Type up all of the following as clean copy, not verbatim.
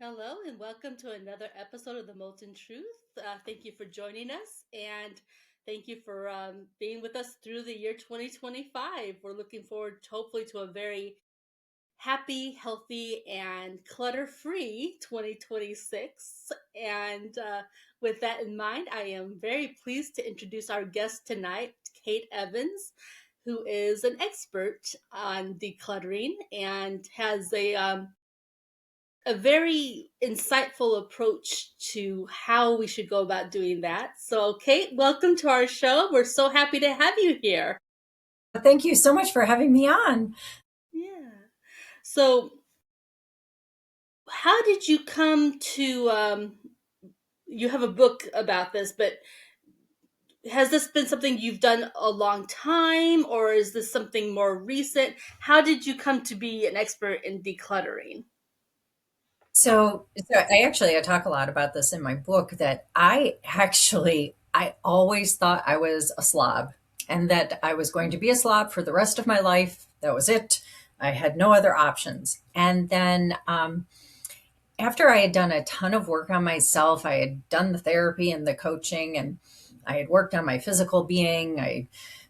Hello, and welcome to another episode of the Molten Truth. Thank you for joining us, and thank you for being with us through the year 2025. We're looking forward, hopefully, to a very happy, healthy, and clutter free 2026. And with that in mind, I am very pleased to introduce our guest tonight, Kate Evans, who is an expert on decluttering and has a very insightful approach to how we should go about doing that. So, Kate, welcome to our show. We're so happy to have you here. Thank you so much for having me on. Yeah. So, how did you come to? You have a book about this, but has this been something you've done a long time, or is this something more recent? How did you come to be an expert in decluttering? I talk a lot about this in my book that I always thought I was a slob and that I was going to be a slob for the rest of my life. That was it. I had no other options. And then after I had done a ton of work on myself, I had done the therapy and the coaching, and I had worked on my physical being. I'd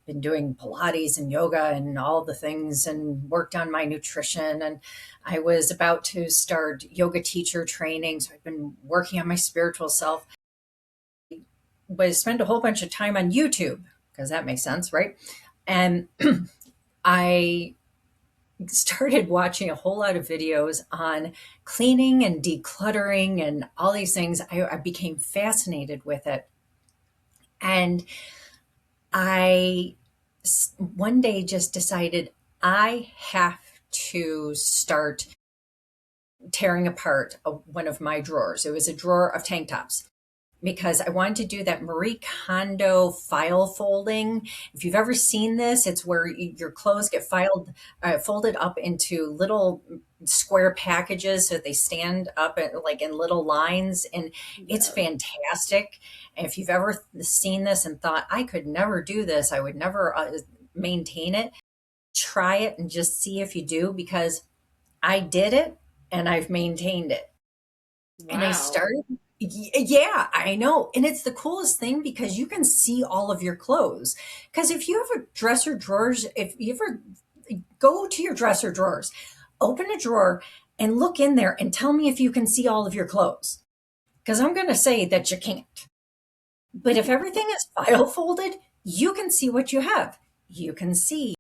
been doing Pilates and yoga and all the things and worked on my nutrition. And I was about to start yoga teacher training. So I've been working on my spiritual self, but I spent a whole bunch of time on YouTube because that makes sense, right? And I started watching a whole lot of videos on cleaning and decluttering and all these things. I became fascinated with it. And I one day just decided I have to start tearing apart one of my drawers. It was a drawer of tank tops because I wanted to do that Marie Kondo file folding. If you've ever seen this, it's where your clothes get folded up into little square packages so that they stand up like in little lines, and it's Yeah. fantastic. And if you've ever seen this and thought I could never do this, I would never maintain it, try it and just see if you do, because I did it and I've maintained it. And I Wow. started, yeah, I know. And it's the coolest thing because you can see all of your clothes. Because if you have a dresser drawers, if you ever go to your dresser drawers, open a drawer and look in there and tell me if you can see all of your clothes. Because I'm going to say that you can't. But if everything is file folded, you can see what you have. You can see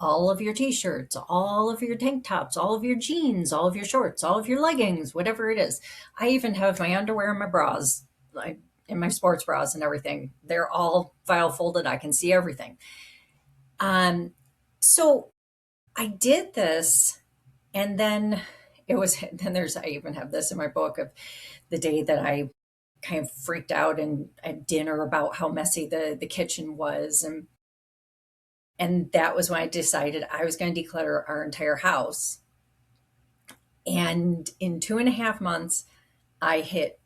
all of your t-shirts, all of your tank tops, all of your jeans, all of your shorts, all of your leggings, whatever it is. I even have my underwear and my bras, like and my sports bras and everything. They're all file folded. I can see everything. Um, so I did this, and then it was then there's I even have this in my book of the day that I kind of freaked out and at dinner about how messy the kitchen was, and that was when I decided I was going to declutter our entire house. And in 2.5 months, I hit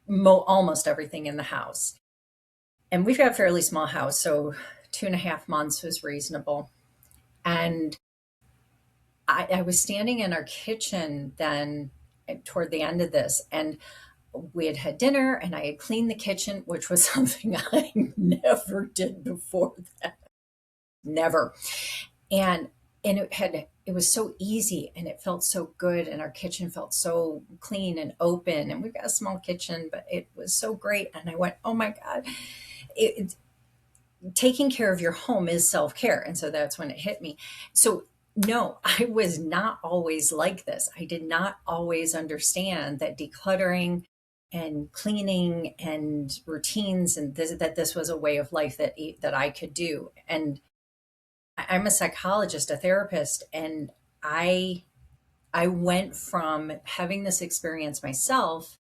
almost everything in the house. And we've got a fairly small house, so 2.5 months was reasonable. And I was standing in our kitchen then toward the end of this, and we had had dinner, and I had cleaned the kitchen, which was something I never did before that. Never. and and it was so easy and it felt so good, and our kitchen felt so clean and open, and we've got a small kitchen, but it was so great. And I went, oh my god, it, taking care of your home is self-care. And so that's when it hit me. So no, I was not always like this. I did not always understand that decluttering and cleaning and routines and that this was a way of life that I could do. And I'm a psychologist, a therapist, and I I went from having this experience myself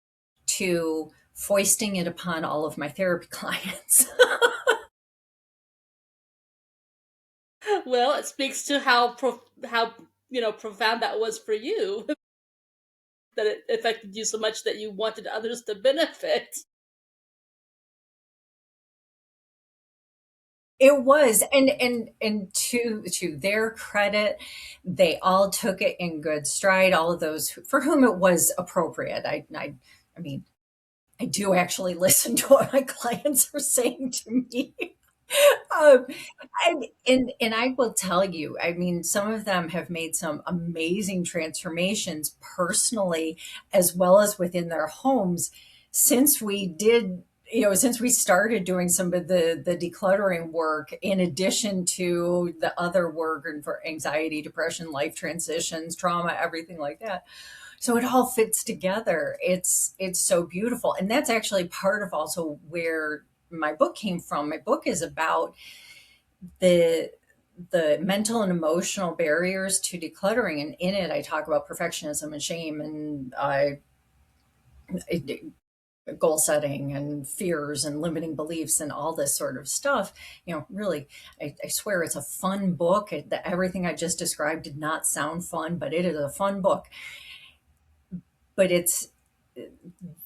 to foisting it upon all of my therapy clients. Well, it speaks to how profound that was for you, that it affected you so much that you wanted others to benefit. It was, and to their credit, they all took it in good stride. All of those for whom it was appropriate. I mean, I do actually listen to what my clients are saying to me. Um, and I will tell you, I mean, some of them have made some amazing transformations personally, as well as within their homes, since we did, since we started doing some of the decluttering work, in addition to the other work and for anxiety, depression, life transitions, trauma, everything like that. So it all fits together. It's so beautiful, and that's actually part of also where my book came from. My book is about the the mental and emotional barriers to decluttering, and in it I talk about perfectionism and shame and goal setting and fears and limiting beliefs and all this sort of stuff. Really, I swear it's a fun book. Everything I just described did not sound fun, but it is a fun book. But it's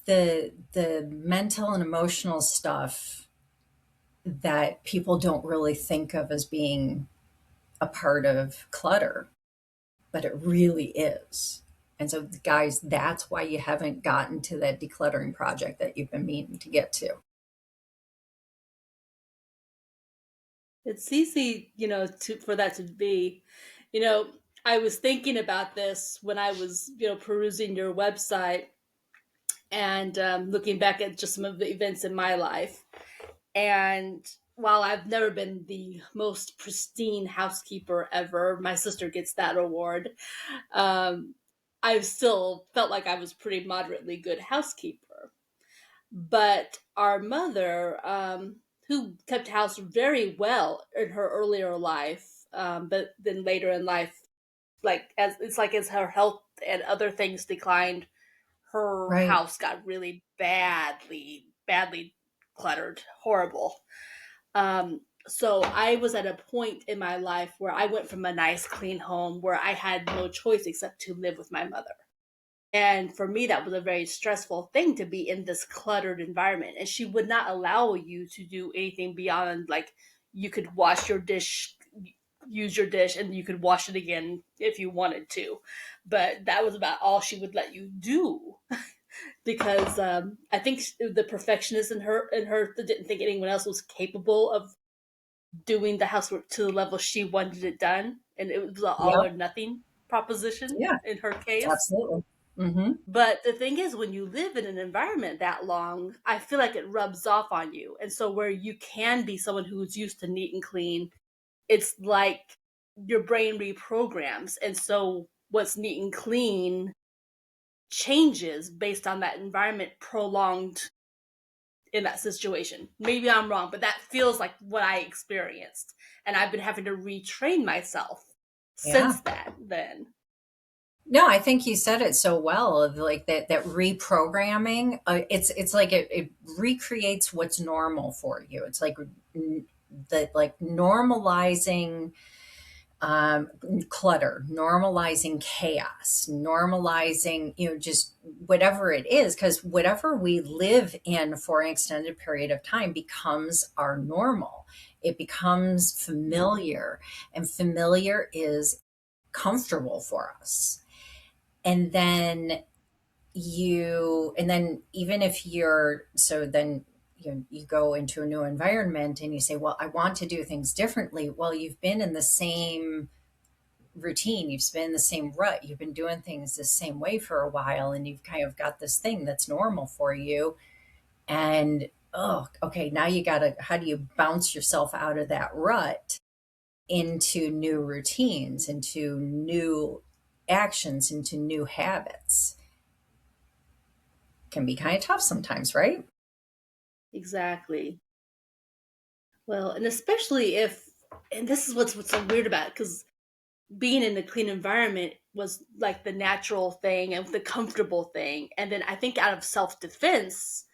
the mental and emotional stuff that people don't really think of as being a part of clutter, but it really is. And so, guys, that's why you haven't gotten to that decluttering project that you've been meaning to get to. It's easy, for that to be, you know, I was thinking about this when I was, perusing your website and looking back at just some of the events in my life. And while I've never been the most pristine housekeeper ever, my sister gets that award. Um, I've still felt like I was pretty moderately good housekeeper. But our mother, who kept house very well in her earlier life, but then later in life, as her health and other things declined, her Right. house got really badly cluttered, horrible. So I was at a point in my life where I went from a nice, clean home where I had no choice except to live with my mother. And for me, that was a very stressful thing to be in this cluttered environment. And she would not allow you to do anything beyond, like, you could wash your dish, use your dish, and you could wash it again if you wanted to. But that was about all she would let you do. Because I think the perfectionist in her didn't think anyone else was capable of doing the housework to the level she wanted it done, and it was an all or Yep. nothing proposition Yeah, in her case. absolutely. Hmm. But the thing is, when you live in an environment that long, I feel like it rubs off on you. And so, where you can be someone who's used to neat and clean, it's like your brain reprograms. And so, what's neat and clean changes based on that environment prolonged in that situation. Maybe I'm wrong, but that feels like what I experienced. And I've been having to retrain myself Yeah. since that then. No, I think you said it so well. Of like that reprogramming. It's like it recreates what's normal for you. It's like that, like normalizing um, clutter, normalizing chaos, normalizing, just whatever it is, because whatever we live in for an extended period of time becomes our normal. It becomes familiar, and familiar is comfortable for us. And then and then even if you're, so then you go into a new environment and you say, well, I want to do things differently. Well, you've been in the same routine, you've been in the same rut, you've been doing things the same way for a while, and you've kind of got this thing that's normal for you. And oh, okay, now you gotta, how do you bounce yourself out of that rut into new routines, into new actions, into new habits? Can be kind of tough sometimes, right? Exactly. Well, and especially if, and this is what's so weird about it, because being in a clean environment was like the natural thing and the comfortable thing. And then I think out of self defense,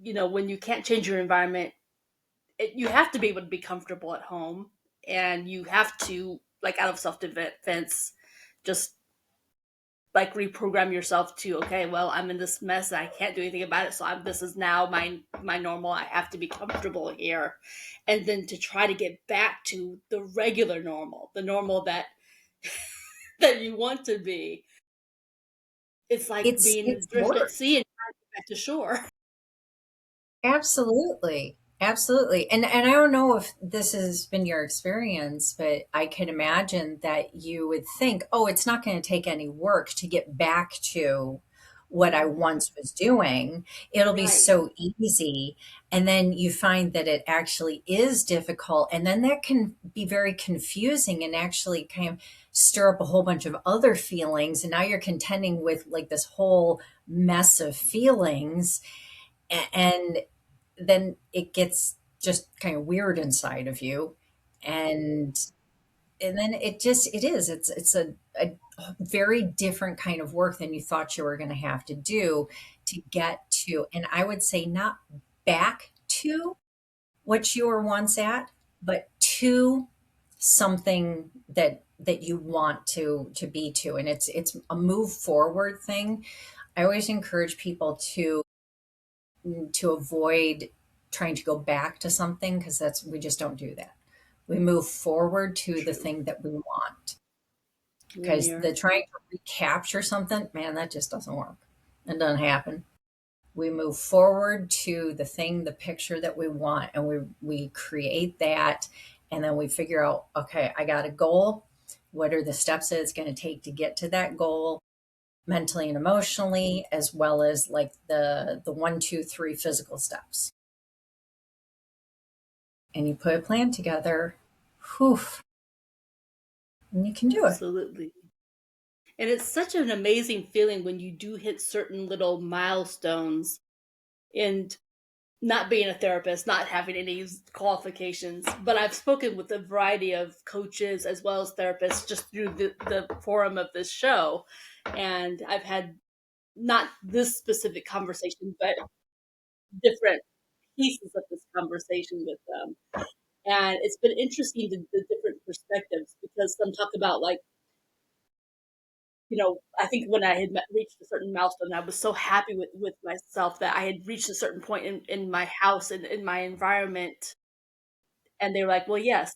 when you can't change your environment, you have to be able to be comfortable at home. And you have to, like, out of self defense, just like reprogram yourself to, okay, well, I'm in this mess and I can't do anything about it, so this is now my normal. I have to be comfortable here, and then to try to get back to the regular normal, the normal that that you want to be. It's like being It's adrift at work. sea and trying to get back to shore. Absolutely. Absolutely. And I don't know if this has been your experience, but I can imagine that you would think, oh, it's not going to take any work to get back to what I once was doing. It'll be Right. so easy. And then you find that it actually is difficult. And then that can be very confusing and actually kind of stir up a whole bunch of other feelings. And now you're contending with like this whole mess of feelings. And then it gets just kind of weird inside of you. And then it's a very different kind of work than you thought you were going to have to do to get to, and I would say not back to what you were once at, but to something that you want to be to. And it's a move forward thing. I always encourage people to avoid trying to go back to something, because that's we just don't do that. We move forward to the True. thing that we want, because Linear. the trying to recapture something, man, that just doesn't work. It doesn't happen. We move forward to the thing, the picture that we want, and we create that, and then we figure out, okay, I got a goal. What are the steps that it's going to take to get to that goal, mentally and emotionally, as well as like the 1, 2, 3 physical steps, and you put a plan together, whew, and you can do it. Absolutely. And it's such an amazing feeling when you do hit certain little milestones. And not being a therapist, not having any qualifications, but I've spoken with a variety of coaches as well as therapists just through the forum of this show. And I've had not this specific conversation, but different pieces of this conversation with them. And it's been interesting, the different perspectives, because some talk about, like, I think when I had reached a certain milestone, I was so happy with myself that I had reached a certain point in my house and in my environment. And they were like, well, yes,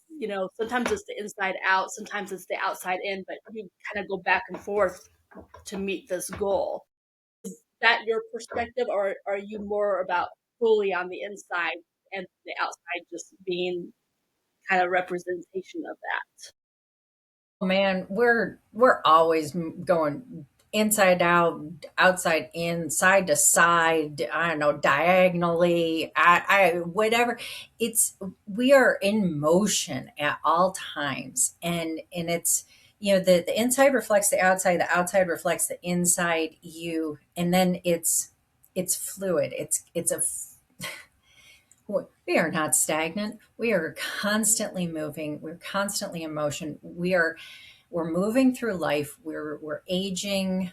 sometimes it's the inside out, sometimes it's the outside in, but you kind of go back and forth to meet this goal. Is that your perspective, or are you more about fully on the inside and the outside just being kind of representation of that? Oh, man, we're always going inside out, outside in, side to side, I don't know, diagonally, I whatever. It's We are in motion at all times. And it's, the inside reflects the outside reflects the inside you, and then it's fluid. We are not stagnant. We are constantly moving. We're constantly in motion. We're moving through life. We're aging.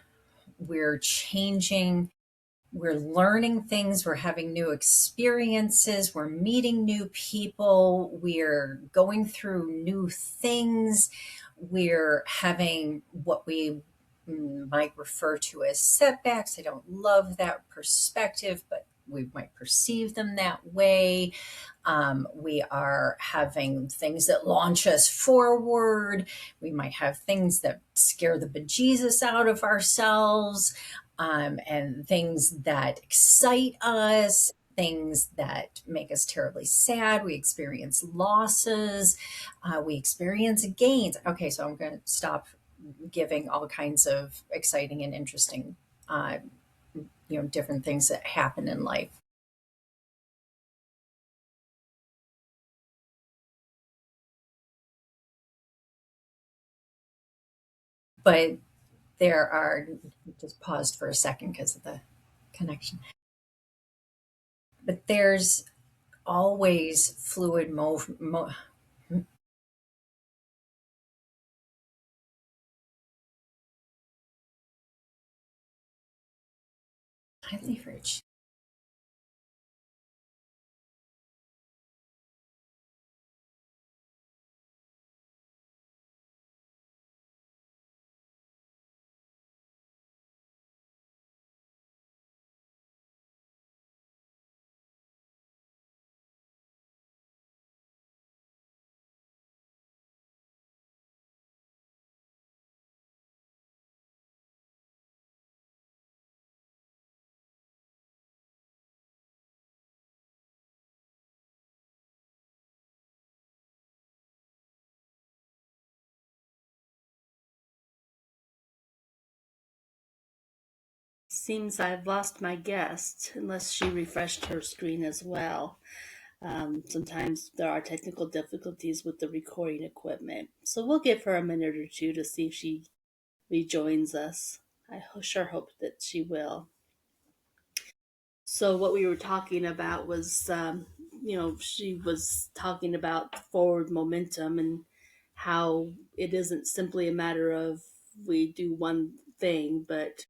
We're changing. We're learning things. We're having new experiences. We're meeting new people. We're going through new things. We're having what we might refer to as setbacks. I don't love that perspective, but we might perceive them that way. We are having things that launch us forward. We might have things that scare the bejesus out of ourselves, and things that excite us, things that make us terribly sad. We experience losses, we experience gains. Okay, so I'm going to stop giving all kinds of exciting and interesting, uh, different things that happen in life. But there are, just paused for a second because of the connection. But there's always fluid highly rich. seems I've lost my guest, unless she refreshed her screen as well. Sometimes there are technical difficulties with the recording equipment. So we'll give her a minute or two to see if she rejoins us. Sure hope that she will. So what we were talking about was, she was talking about forward momentum and how it isn't simply a matter of we do one thing, but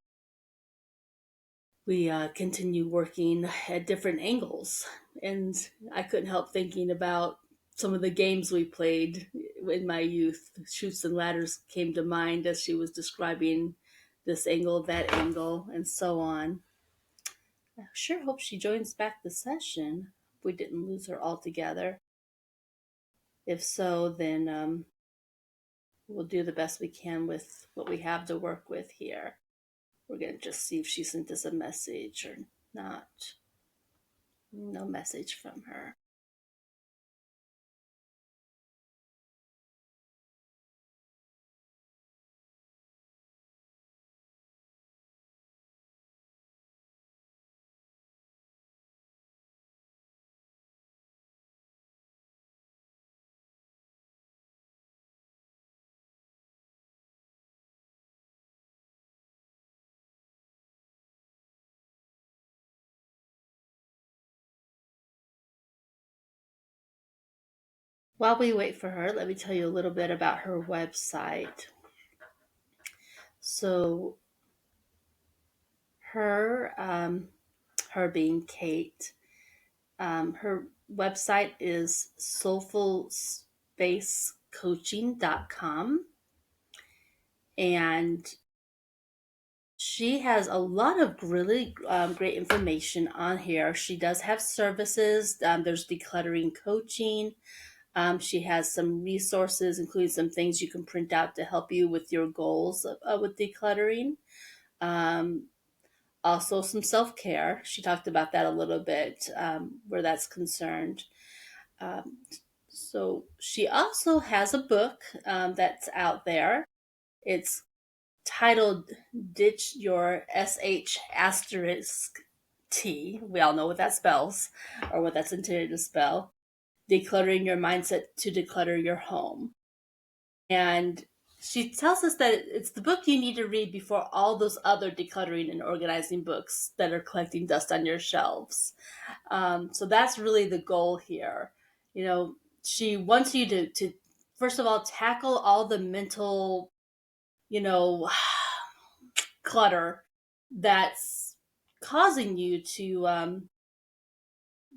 we continue working at different angles. And I couldn't help thinking about some of the games we played in my youth. Chutes and ladders came to mind as she was describing this angle, that angle, and so on. I sure hope she joins back the session. We didn't lose her altogether. If so, then we'll do the best we can with what we have to work with here. We're going to just see if she sent us a message or not. No message from her. While we wait for her, let me tell you a little bit about her website. So, her, her being Kate, her website is soulfulspacecoaching.com, and she has a lot of really great information on here. She does have services. There's decluttering coaching. She has some resources, including some things you can print out to help you with your goals with decluttering. Um, Also, some self care. She talked about that a little bit where that's concerned. Um, so, she also has a book that's out there. It's titled Ditch Your SH asterisk T. We all know what that spells or what that's intended to spell. Decluttering your mindset to declutter your home. And she tells us that it's the book you need to read before all those other decluttering and organizing books that are collecting dust on your shelves. So that's really the goal here. You know, she wants you to first of all tackle all the mental, you know, clutter that's causing you to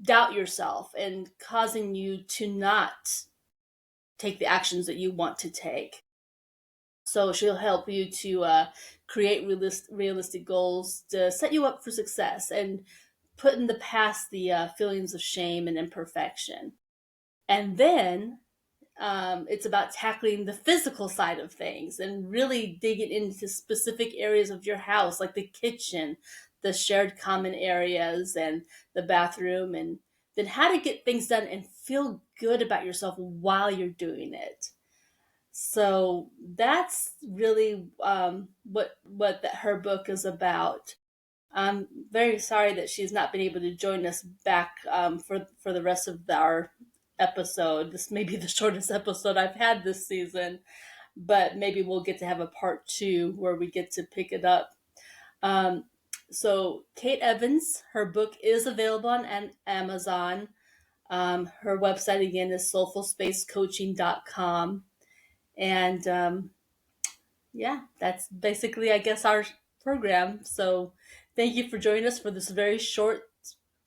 doubt yourself and causing you to not take the actions that you want to take. So she'll help you to create realistic goals to set you up for success and put in the past the feelings of shame and imperfection. And then it's about tackling the physical side of things and really digging into specific areas of your house, like the kitchen, the shared common areas, and the bathroom, and then how to get things done and feel good about yourself while you're doing it. So that's really her book is about. I'm very sorry that she's not been able to join us back for the rest of our episode. This may be the shortest episode I've had this season, but maybe we'll get to have a part two where we get to pick it up. Um, so Kate Evans, her book is available on Amazon. Her website again is soulfulspacecoaching.com. And yeah, that's basically, I guess, our program. So thank you for joining us for this very short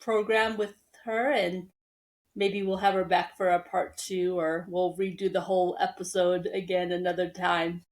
program with her. And maybe we'll have her back for a part two, or we'll redo the whole episode again another time.